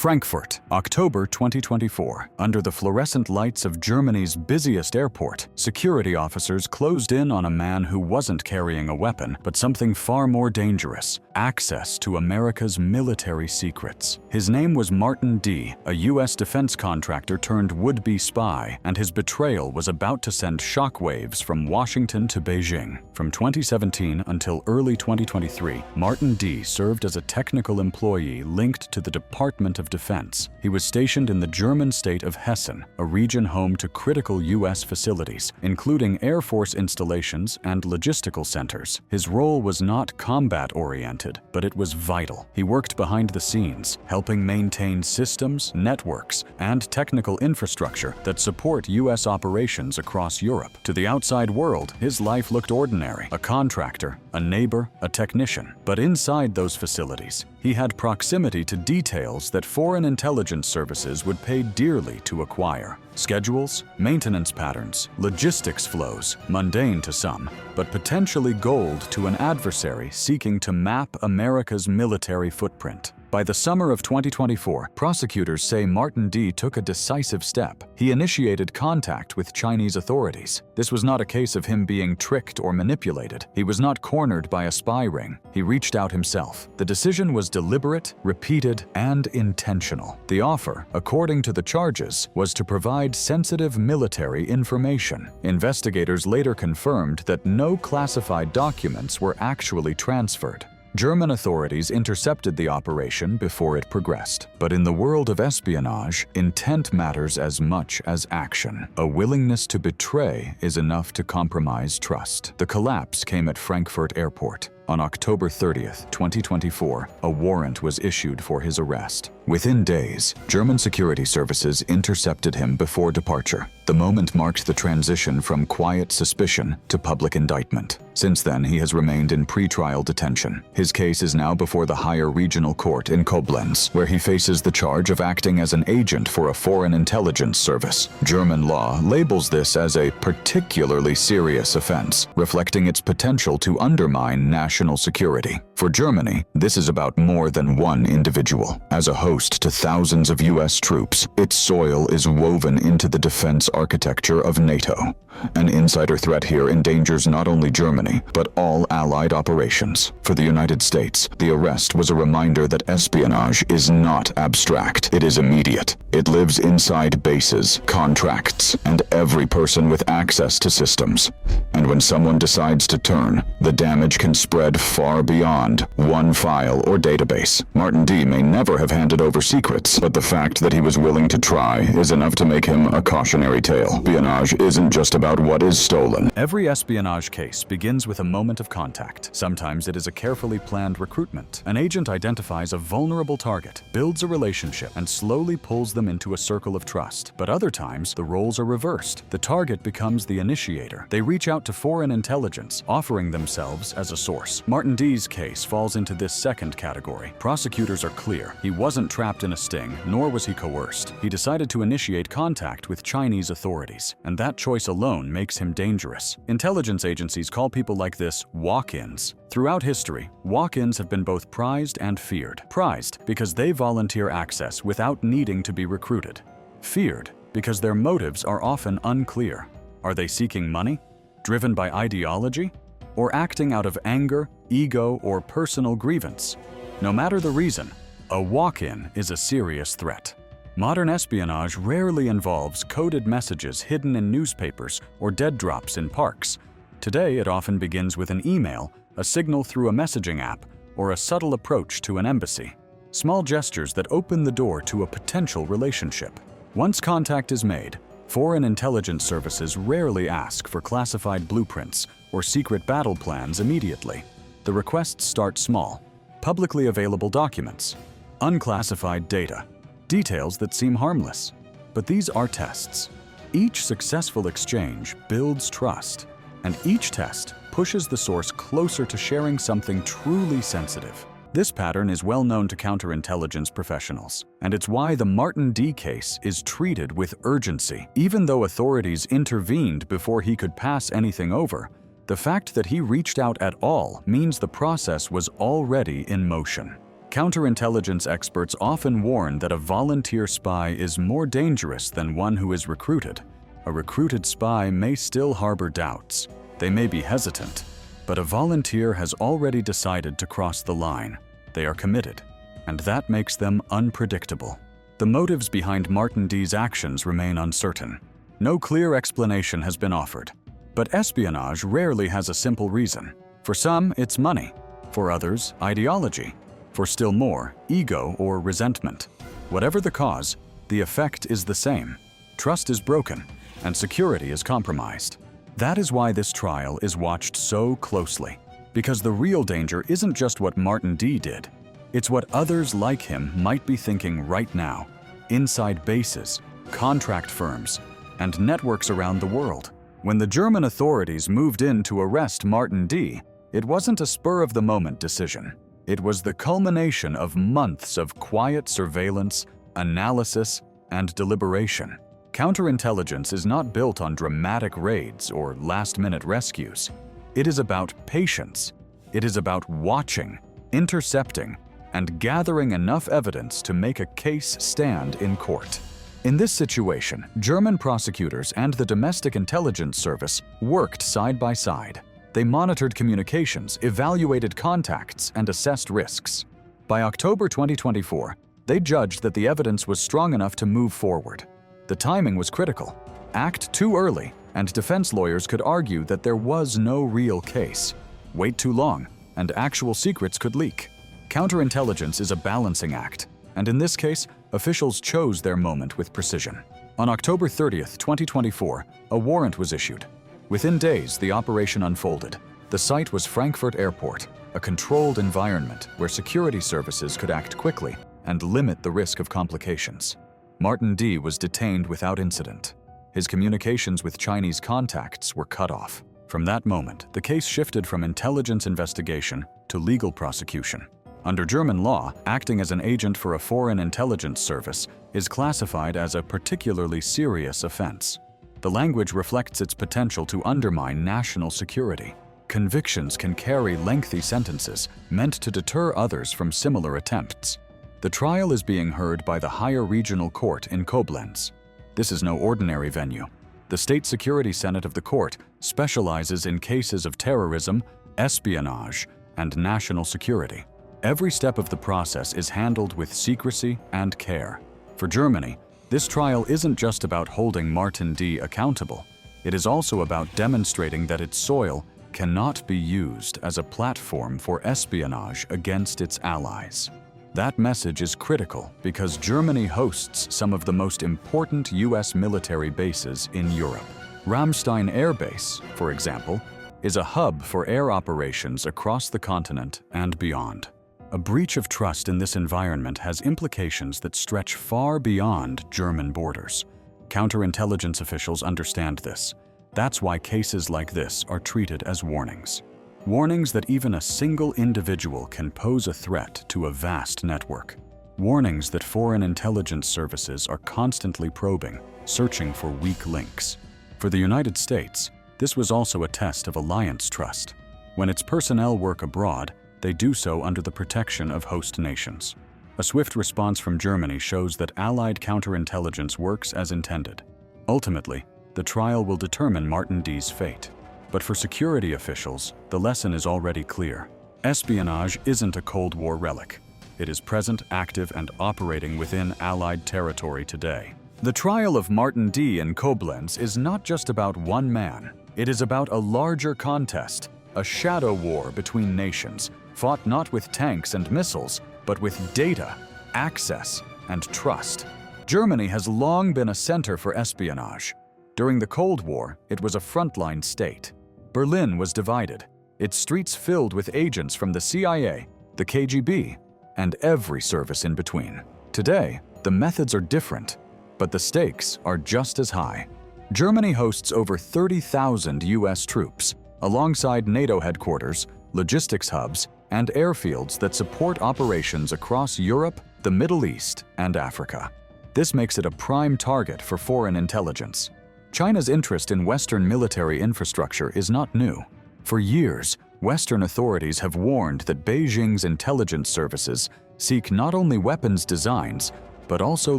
Frankfurt, October 2024. Under the fluorescent lights of Germany's busiest airport, security officers closed in on a man who wasn't carrying a weapon, but something far more dangerous: access to America's military secrets. His name was Martin D., a U.S. defense contractor turned would-be spy, and his betrayal was about to send shockwaves from Washington to Beijing. From 2017 until early 2023, Martin D. served as a technical employee linked to the Department of Defense. He was stationed in the German state of Hessen, a region home to critical U.S. facilities, including Air Force installations and logistical centers. His role was not combat-oriented, but it was vital. He worked behind the scenes, helping maintain systems, networks, and technical infrastructure that support U.S. operations across Europe. To the outside world, his life looked ordinary: a contractor, a neighbor, a technician. But inside those facilities, he had proximity to details that foreign intelligence services would pay dearly to acquire. Schedules, maintenance patterns, logistics flows, mundane to some, but potentially gold to an adversary seeking to map America's military footprint. By the summer of 2024, prosecutors say Martin D. took a decisive step. He initiated contact with Chinese authorities. This was not a case of him being tricked or manipulated. He was not cornered by a spy ring. He reached out himself. The decision was deliberate, repeated, and intentional. The offer, according to the charges, was to provide sensitive military information. Investigators later confirmed that no classified documents were actually transferred. German authorities intercepted the operation before it progressed. But in the world of espionage, intent matters as much as action. A willingness to betray is enough to compromise trust. The collapse came at Frankfurt Airport. On October 30th, 2024, a warrant was issued for his arrest. Within days, German security services intercepted him before departure. The moment marked the transition from quiet suspicion to public indictment. Since then, he has remained in pretrial detention. His case is now before the higher regional court in Koblenz, where he faces the charge of acting as an agent for a foreign intelligence service. German law labels this as a particularly serious offense, reflecting its potential to undermine national security. For Germany, this is about more than one individual. As a host to thousands of U.S. troops, its soil is woven into the defense architecture of NATO. An insider threat here endangers not only Germany, but all allied operations. For the United States, the arrest was a reminder that espionage is not abstract. It is immediate. It lives inside bases, contracts, and every person with access to systems. And when someone decides to turn, the damage can spread far beyond one file or database. Martin D. may never have handed over secrets, but the fact that he was willing to try is enough to make him a cautionary tale. Espionage isn't just about what is stolen. Every espionage case begins with a moment of contact. Sometimes it is a carefully planned recruitment. An agent identifies a vulnerable target, builds a relationship, and slowly pulls them into a circle of trust. But other times, the roles are reversed. The target becomes the initiator. They reach out to foreign intelligence, offering themselves as a source. Martin D.'s case falls into this second category. Prosecutors are clear. He wasn't trapped in a sting, nor was he coerced. He decided to initiate contact with Chinese authorities, and that choice alone makes him dangerous. Intelligence agencies call people like this walk-ins. Throughout history, walk-ins have been both prized and feared. Prized because they volunteer access without needing to be recruited. Feared because their motives are often unclear. Are they seeking money? Driven by ideology? Or acting out of anger, ego, or personal grievance? No matter the reason, a walk-in is a serious threat. Modern espionage rarely involves coded messages hidden in newspapers or dead drops in parks. Today, it often begins with an email, a signal through a messaging app, or a subtle approach to an embassy. Small gestures that open the door to a potential relationship. Once contact is made, foreign intelligence services rarely ask for classified blueprints or secret battle plans immediately. The requests start small: publicly available documents, unclassified data, details that seem harmless. But these are tests. Each successful exchange builds trust, and each test pushes the source closer to sharing something truly sensitive. This pattern is well known to counterintelligence professionals, and it's why the Martin D. case is treated with urgency. Even though authorities intervened before he could pass anything over, the fact that he reached out at all means the process was already in motion. Counterintelligence experts often warn that a volunteer spy is more dangerous than one who is recruited. A recruited spy may still harbor doubts. They may be hesitant, but a volunteer has already decided to cross the line. They are committed, and that makes them unpredictable. The motives behind Martin D.'s actions remain uncertain. No clear explanation has been offered. But espionage rarely has a simple reason. For some, it's money. For others, ideology. For still more, ego or resentment. Whatever the cause, the effect is the same. Trust is broken, and security is compromised. That is why this trial is watched so closely. Because the real danger isn't just what Martin D. did. It's what others like him might be thinking right now. Inside bases, contract firms, and networks around the world. When the German authorities moved in to arrest Martin D., it wasn't a spur-of-the-moment decision. It was the culmination of months of quiet surveillance, analysis, and deliberation. Counterintelligence is not built on dramatic raids or last-minute rescues. It is about patience. It is about watching, intercepting, and gathering enough evidence to make a case stand in court. In this situation, German prosecutors and the Domestic Intelligence Service worked side by side. They monitored communications, evaluated contacts, and assessed risks. By October 2024, they judged that the evidence was strong enough to move forward. The timing was critical. Act too early, and defense lawyers could argue that there was no real case. Wait too long, and actual secrets could leak. Counterintelligence is a balancing act, and in this case, officials chose their moment with precision. On October 30th, 2024, a warrant was issued. Within days, the operation unfolded. The site was Frankfurt Airport, a controlled environment where security services could act quickly and limit the risk of complications. Martin D. was detained without incident. His communications with Chinese contacts were cut off. From that moment, the case shifted from intelligence investigation to legal prosecution. Under German law, acting as an agent for a foreign intelligence service is classified as a particularly serious offense. The language reflects its potential to undermine national security. Convictions can carry lengthy sentences meant to deter others from similar attempts. The trial is being heard by the higher regional court in Koblenz. This is no ordinary venue. The State Security Senate of the court specializes in cases of terrorism, espionage, and national security. Every step of the process is handled with secrecy and care. For Germany, this trial isn't just about holding Martin D. accountable. It is also about demonstrating that its soil cannot be used as a platform for espionage against its allies. That message is critical because Germany hosts some of the most important U.S. military bases in Europe. Ramstein Air Base, for example, is a hub for air operations across the continent and beyond. A breach of trust in this environment has implications that stretch far beyond German borders. Counterintelligence officials understand this. That's why cases like this are treated as warnings. Warnings that even a single individual can pose a threat to a vast network. Warnings that foreign intelligence services are constantly probing, searching for weak links. For the United States, this was also a test of alliance trust. When its personnel work abroad, they do so under the protection of host nations. A swift response from Germany shows that Allied counterintelligence works as intended. Ultimately, the trial will determine Martin D.'s fate. But for security officials, the lesson is already clear. Espionage isn't a Cold War relic. It is present, active, and operating within Allied territory today. The trial of Martin D. in Koblenz is not just about one man. It is about a larger contest, a shadow war between nations, fought not with tanks and missiles, but with data, access, and trust. Germany has long been a center for espionage. During the Cold War, it was a frontline state. Berlin was divided, its streets filled with agents from the CIA, the KGB, and every service in between. Today, the methods are different, but the stakes are just as high. Germany hosts over 30,000 U.S. troops, alongside NATO headquarters, logistics hubs, and airfields that support operations across Europe, the Middle East, and Africa. This makes it a prime target for foreign intelligence. China's interest in Western military infrastructure is not new. For years, Western authorities have warned that Beijing's intelligence services seek not only weapons designs, but also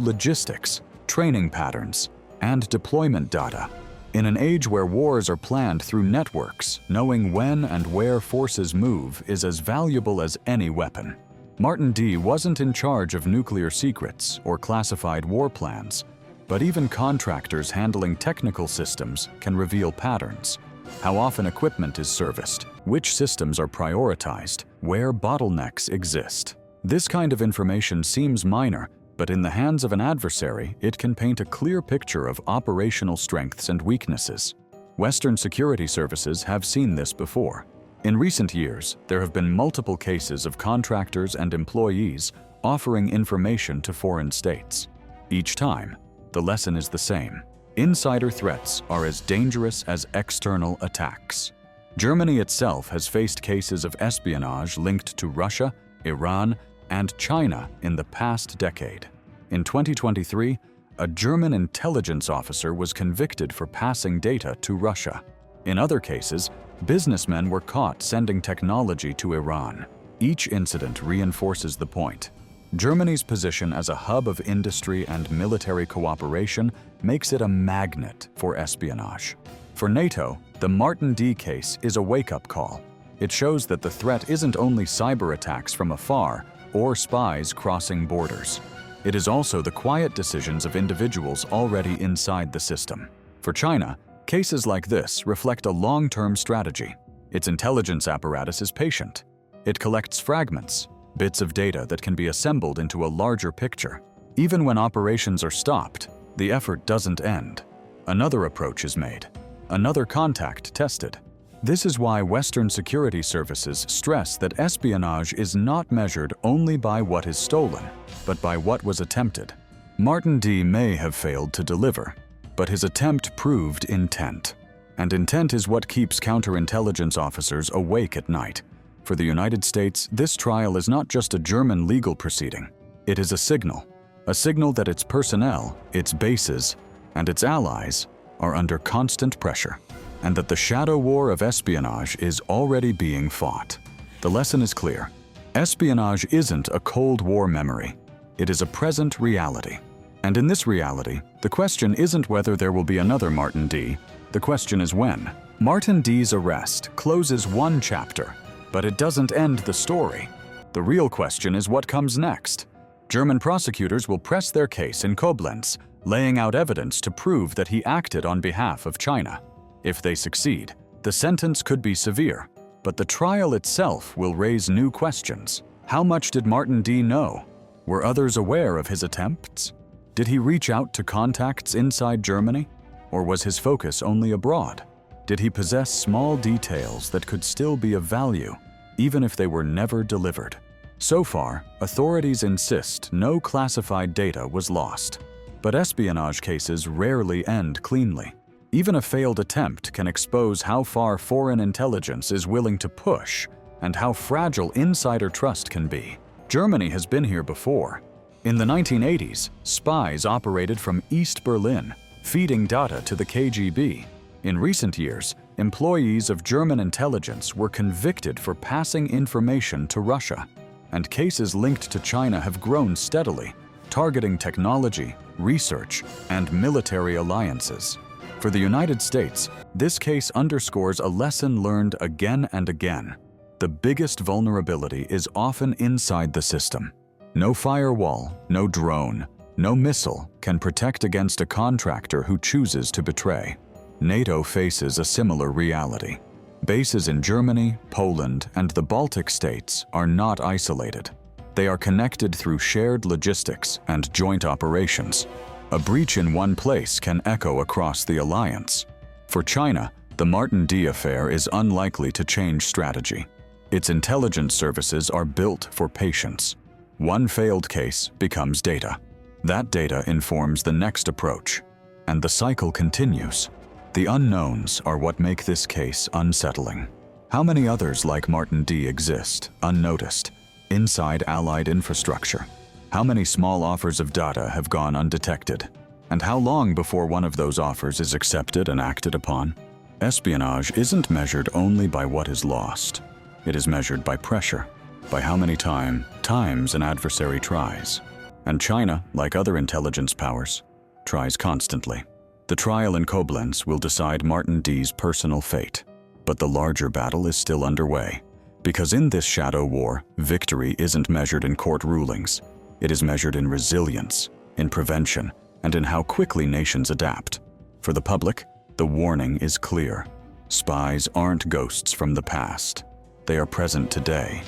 logistics, training patterns, and deployment data. In an age where wars are planned through networks, knowing when and where forces move is as valuable as any weapon. Martin D. wasn't in charge of nuclear secrets or classified war plans, but even contractors handling technical systems can reveal patterns. How often equipment is serviced, which systems are prioritized, where bottlenecks exist. This kind of information seems minor, but in the hands of an adversary, it can paint a clear picture of operational strengths and weaknesses. Western security services have seen this before. In recent years, there have been multiple cases of contractors and employees offering information to foreign states. Each time, the lesson is the same. Insider threats are as dangerous as external attacks. Germany itself has faced cases of espionage linked to Russia, Iran, and China in the past decade. In 2023, a German intelligence officer was convicted for passing data to Russia. In other cases, businessmen were caught sending technology to Iran. Each incident reinforces the point. Germany's position as a hub of industry and military cooperation makes it a magnet for espionage. For NATO, the Martin D. case is a wake-up call. It shows that the threat isn't only cyber attacks from afar or spies crossing borders. It is also the quiet decisions of individuals already inside the system. For China, cases like this reflect a long-term strategy. Its intelligence apparatus is patient. It collects fragments, bits of data that can be assembled into a larger picture. Even when operations are stopped, the effort doesn't end. Another approach is made, another contact tested. This is why Western security services stress that espionage is not measured only by what is stolen, but by what was attempted. Martin D. may have failed to deliver, but his attempt proved intent. And intent is what keeps counterintelligence officers awake at night. For the United States, this trial is not just a German legal proceeding. It is a signal that its personnel, its bases, and its allies are under constant pressure, and that the shadow war of espionage is already being fought. The lesson is clear. Espionage isn't a Cold War memory. It is a present reality. And in this reality, the question isn't whether there will be another Martin D. The question is when. Martin D.'s arrest closes one chapter, but it doesn't end the story. The real question is what comes next. German prosecutors will press their case in Koblenz, laying out evidence to prove that he acted on behalf of China. If they succeed, the sentence could be severe, but the trial itself will raise new questions. How much did Martin D. know? Were others aware of his attempts? Did he reach out to contacts inside Germany? Or was his focus only abroad? Did he possess small details that could still be of value, even if they were never delivered? So far, authorities insist no classified data was lost. But espionage cases rarely end cleanly. Even a failed attempt can expose how far foreign intelligence is willing to push and how fragile insider trust can be. Germany has been here before. In the 1980s, spies operated from East Berlin, feeding data to the KGB. In recent years, employees of German intelligence were convicted for passing information to Russia, and cases linked to China have grown steadily, targeting technology, research, and military alliances. For the United States, this case underscores a lesson learned again and again. The biggest vulnerability is often inside the system. No firewall, no drone, no missile can protect against a contractor who chooses to betray. NATO faces a similar reality. Bases in Germany, Poland, and the Baltic states are not isolated. They are connected through shared logistics and joint operations. A breach in one place can echo across the alliance. For China, the Martin D. affair is unlikely to change strategy. Its intelligence services are built for patience. One failed case becomes data. That data informs the next approach, and the cycle continues. The unknowns are what make this case unsettling. How many others like Martin D. exist, unnoticed, inside Allied infrastructure? How many small offers of data have gone undetected? And how long before one of those offers is accepted and acted upon? Espionage isn't measured only by what is lost. It is measured by pressure. by how many times an adversary tries. And China, like other intelligence powers, tries constantly. The trial in Koblenz will decide Martin D.'s personal fate. But the larger battle is still underway. Because in this shadow war, victory isn't measured in court rulings. It is measured in resilience, in prevention, and in how quickly nations adapt. For the public, the warning is clear. Spies aren't ghosts from the past. They are present today,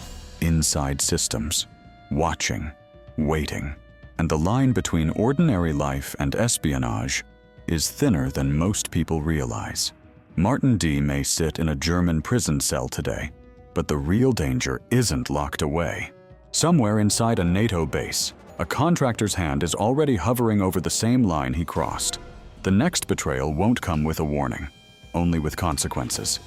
inside systems, watching, waiting. And the line between ordinary life and espionage is thinner than most people realize. Martin D. may sit in a German prison cell today, but the real danger isn't locked away. Somewhere inside a NATO base, a contractor's hand is already hovering over the same line he crossed. The next betrayal won't come with a warning, only with consequences.